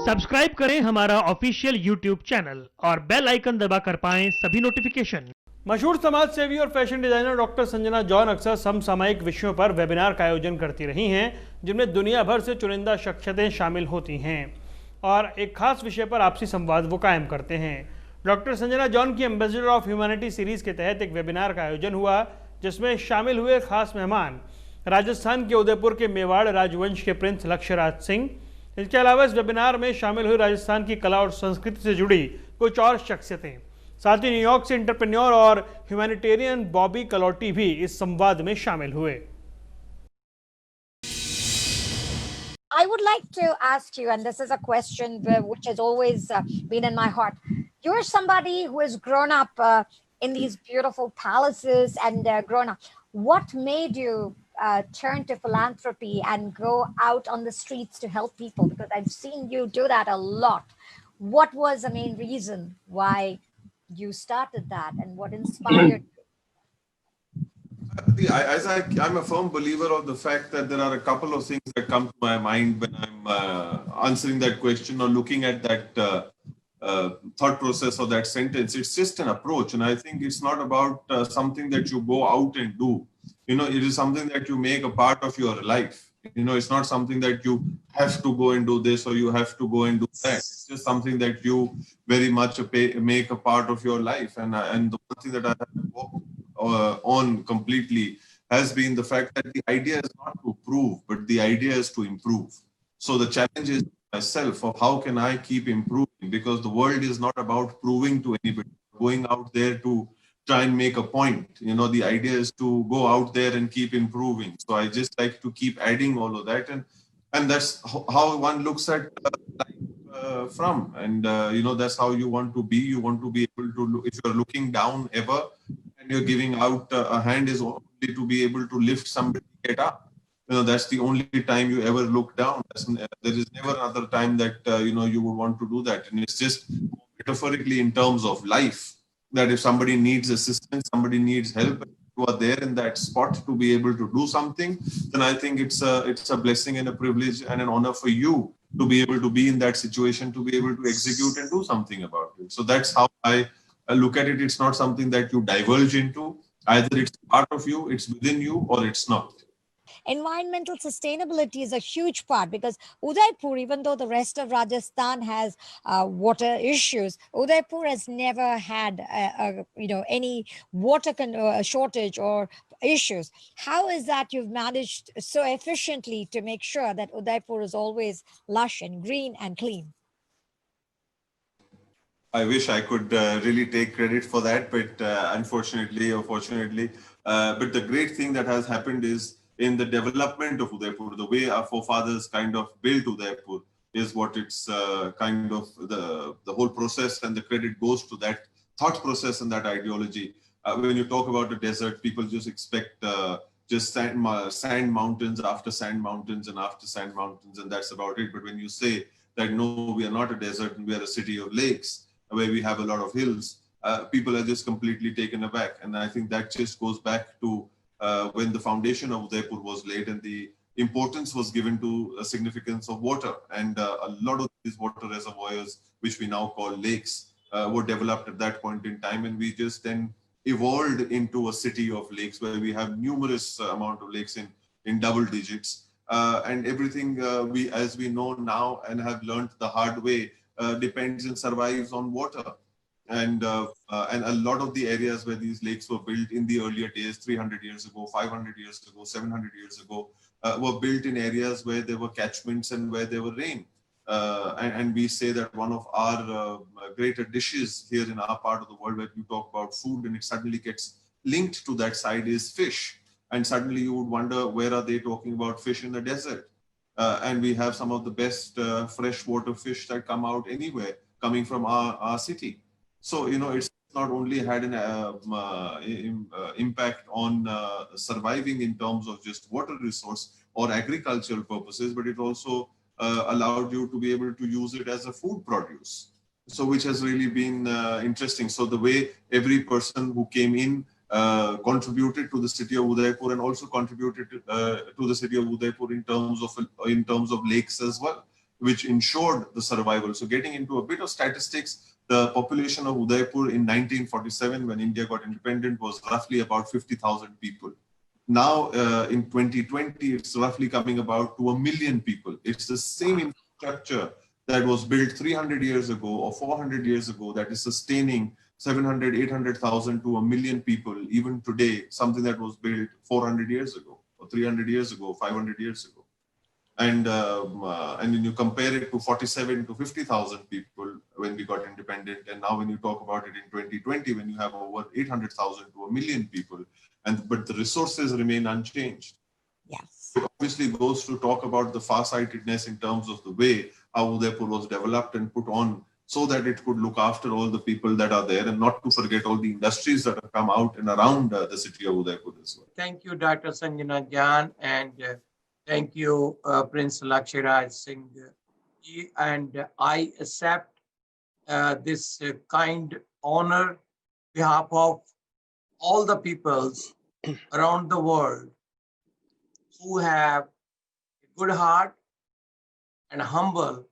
Subscribe करें हमारा official YouTube channel और बेल आइकन दबाकर पाएं सभी नोटिफिकेशन। मशहूर समाज सेवी और fashion designer doctor Sanjana John अक्सर समसामयिक विषयों पर वेबिनार का आयोजन करती रही हैं, जिनमें दुनिया भर से चुनिंदा शख्सियतें शामिल होती हैं और एक खास विषय पर आपसी संवाद वो कायम करते हैं। डॉक्टर संजना जॉन की एम्बेसडर ऑफ ह्यूमैनिटी सीरीज के तहत एक वेबिनार का आयोजन हुआ, जिसमें शामिल हुए खास मेहमान राजस्थान के उदयपुर के मेवाड़ राजवंश के प्रिंस लक्ष्यराज सिंह। इसके अलावा इस वेबिनार में शामिल हुई राजस्थान की कला और संस्कृति से जुड़ी कुछ और शख्सियतें। साथ ही न्यूयॉर्क से एंटरप्रेन्योर और ह्यूमैनिटेरियन बॉबी कलौटी भी इस संवाद में शामिल हुए। I would like to ask you, and this is a question which has always been in my heart. You're somebody who has grown up in these beautiful palaces and grown up. What made you turn to philanthropy and go out on the streets to help people? Because I've seen you do that a lot. What was the main reason why you started that, and what inspired you? I'm a firm believer of the fact that there are a couple of things that come to my mind when I'm answering that question or looking at that thought process or that sentence. It's just an approach, and I think it's not about something that you go out and do. It is something that you make a part of your life. It's not something that you have to go and do this or you have to go and do that. It's just something that you very much make a part of your life. And the one thing that I have worked on completely has been the fact that the idea is not to prove, but the idea is to improve. So the challenge is myself of how can I keep improving, because the world is not about proving to anybody, going out there to try and make a point. The idea is to go out there and keep improving. So I just like to keep adding all of that, and that's how one looks at life from. And that's how you want to be. You want to be able to look, if you're looking down ever and you're giving out a hand, is only to be able to lift somebody, get up. That's the only time you ever look down. There is never another time that you would want to do that. And it's just metaphorically in terms of life, that if somebody needs assistance, somebody needs help, you are there in that spot to be able to do something, then I think it's a blessing and a privilege and an honor for you to be able to be in that situation, to be able to execute and do something about it. So that's how I look at it. It's not something that you divulge into. Either it's part of you, it's within you, or it's not. Environmental sustainability is a huge part, because Udaipur, even though the rest of Rajasthan has water issues, Udaipur has never had any water shortage or issues. How is that you've managed so efficiently to make sure that Udaipur is always lush and green and clean? I wish I could really take credit for that, but unfortunately or fortunately, but the great thing that has happened is in the development of Udaipur, the way our forefathers kind of built Udaipur is what it's kind of the whole process, and the credit goes to that thought process and that ideology. When you talk about the desert, people just expect just sand mountains after sand mountains and after sand mountains, and that's about it. But when you say that no, we are not a desert and we are a city of lakes where we have a lot of hills, people are just completely taken aback. And I think that just goes back to when the foundation of Udaipur was laid and the importance was given to a significance of water. And a lot of these water reservoirs, which we now call lakes, were developed at that point in time. And we just then evolved into a city of lakes where we have numerous amount of lakes in double digits. And everything as we know now and have learned the hard way, depends and survives on water. And a lot of the areas where these lakes were built in the earlier days, 300 years ago, 500 years ago, 700 years ago, were built in areas where there were catchments and where there were rain. And we say that one of our greater dishes here in our part of the world, where you talk about food and it suddenly gets linked to that side, is fish. And suddenly you would wonder, where are they talking about fish in the desert? And we have some of the best freshwater fish that come out anywhere coming from our city. So, it's not only had an impact on surviving in terms of just water resource or agricultural purposes, but it also allowed you to be able to use it as a food produce. So, which has really been interesting. So the way every person who came in contributed to the city of Udaipur and also contributed to the city of Udaipur in terms of lakes as well. which ensured the survival. So getting into a bit of statistics, the population of Udaipur in 1947, when India got independent, was roughly about 50,000 people. Now, in 2020, it's roughly coming about to 1 million people. It's the same infrastructure that was built 300 years ago or 400 years ago that is sustaining 700, 800,000 to 1 million people even today, something that was built 400 years ago or 300 years ago, 500 years ago. And when you compare it to 47 to 50,000 people when we got independent, and now when you talk about it in 2020, when you have over 800,000 to 1 million people, but the resources remain unchanged. Yes. It obviously goes to talk about the farsightedness in terms of the way how Udaipur was developed and put on so that it could look after all the people that are there, and not to forget all the industries that have come out and around the city of Udaipur as well. Thank you, Dr. Sanjana Jan, and thank you, Prince Lakshiraj Singh. And I accept this kind honor on behalf of all the peoples around the world who have a good heart and humble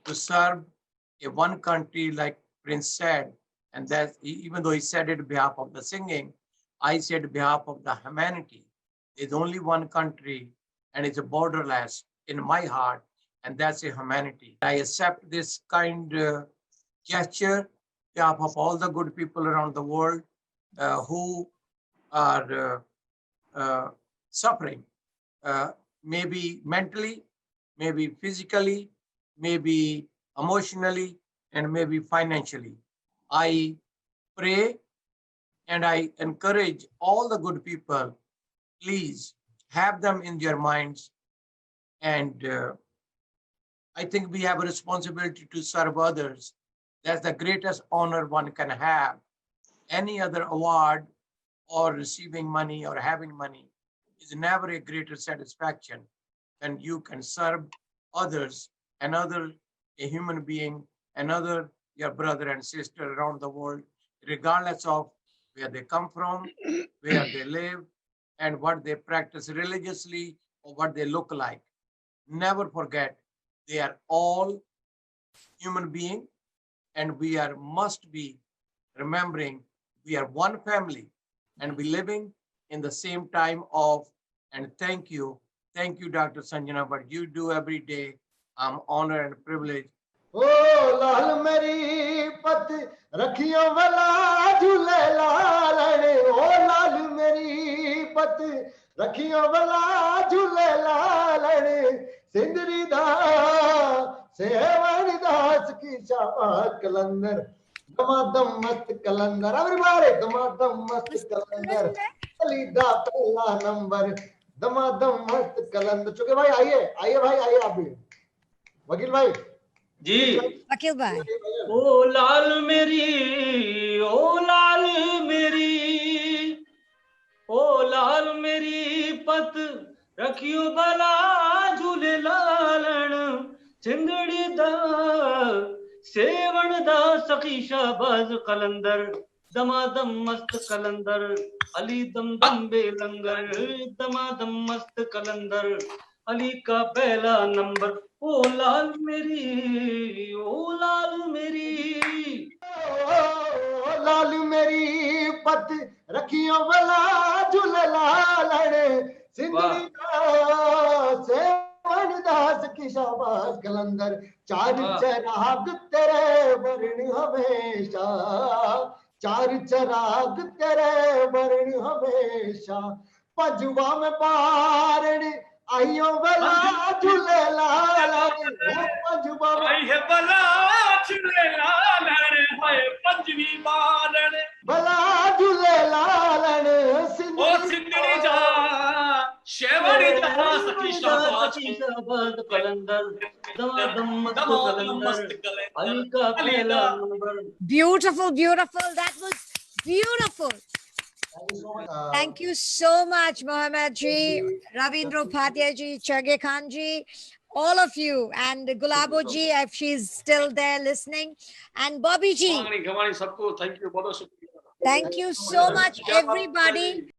to serve a one country, like Prince said, and that even though he said it on behalf of the singing, I said on behalf of the humanity. There's only one country and it's a borderless in my heart, and that's a humanity. I accept this kind gesture on behalf of all the good people around the world who are suffering, maybe mentally, maybe physically, maybe emotionally, and maybe financially. I pray and I encourage all the good people, please have them in your minds. And I think we have a responsibility to serve others. That's the greatest honor one can have. Any other award or receiving money or having money is never a greater satisfaction than you can serve others, another a human being, another your brother and sister around the world, regardless of where they come from, where they live, and what they practice religiously or what they look like. Never forget, they are all human beings, and we must be remembering we are one family and we living in the same time of, and thank you, Dr. Sanjana, what you do every day. I'm honored and privileged. Oh, lal meri pat rakhiyo wala jhule lalane. Oh, lal meri pat rakhiyo wala jhule lalane. Sindri da sevan das ki shabash kalandar. Damadam mast kalandar. Everybody, damadam mast kalandar. Alida pehla number. दमादम मस्त कलंदर. चुके भाई आइए भाई आइए आप भी. वकील भाई जी. वकील भाई. ओ लाल मेरी, ओ लाल मेरी, ओ लाल मेरी पत रखियो भला झूले लालण. चिंगड़ी दा सेवण दा सखी शाबाज कलंदर. दमादम मस्त कलंदर. अली दम दम बेलंगर. दमादम मस्त कलंदर. अली का पहला नंबर. ओ लाल मेरी, ओ लाल मेरी, ओ लाल मेरी पत रखियो भला झूले लालण. सिंधड़ी सेवन दास की शाबाश कलंदर. चार चराग तेरे वर्ण हमेशा. चार चराग तेरे वर्ण हमेशा. पंजवा में पारण आइयो भला झूले लालण. पंजवा में आई है भला झूले लालण. हाय पंजवी बालन. भला झूले लालण. ओ सिंगड़ी जा शेवड़ी जा सखी शाबाज कलंदर. दमादम मस्त कलंदर. अली का पहला number. Beautiful, beautiful. That was beautiful. Thank you so much, Mohammed ji, Ravindra Upadhyay ji, Chage Khan ji, all of you, and Gulabo ji, if she's still there listening, and Bobby ji. सबको thank you, बहुत शुक्रिया. Thank you so much, everybody.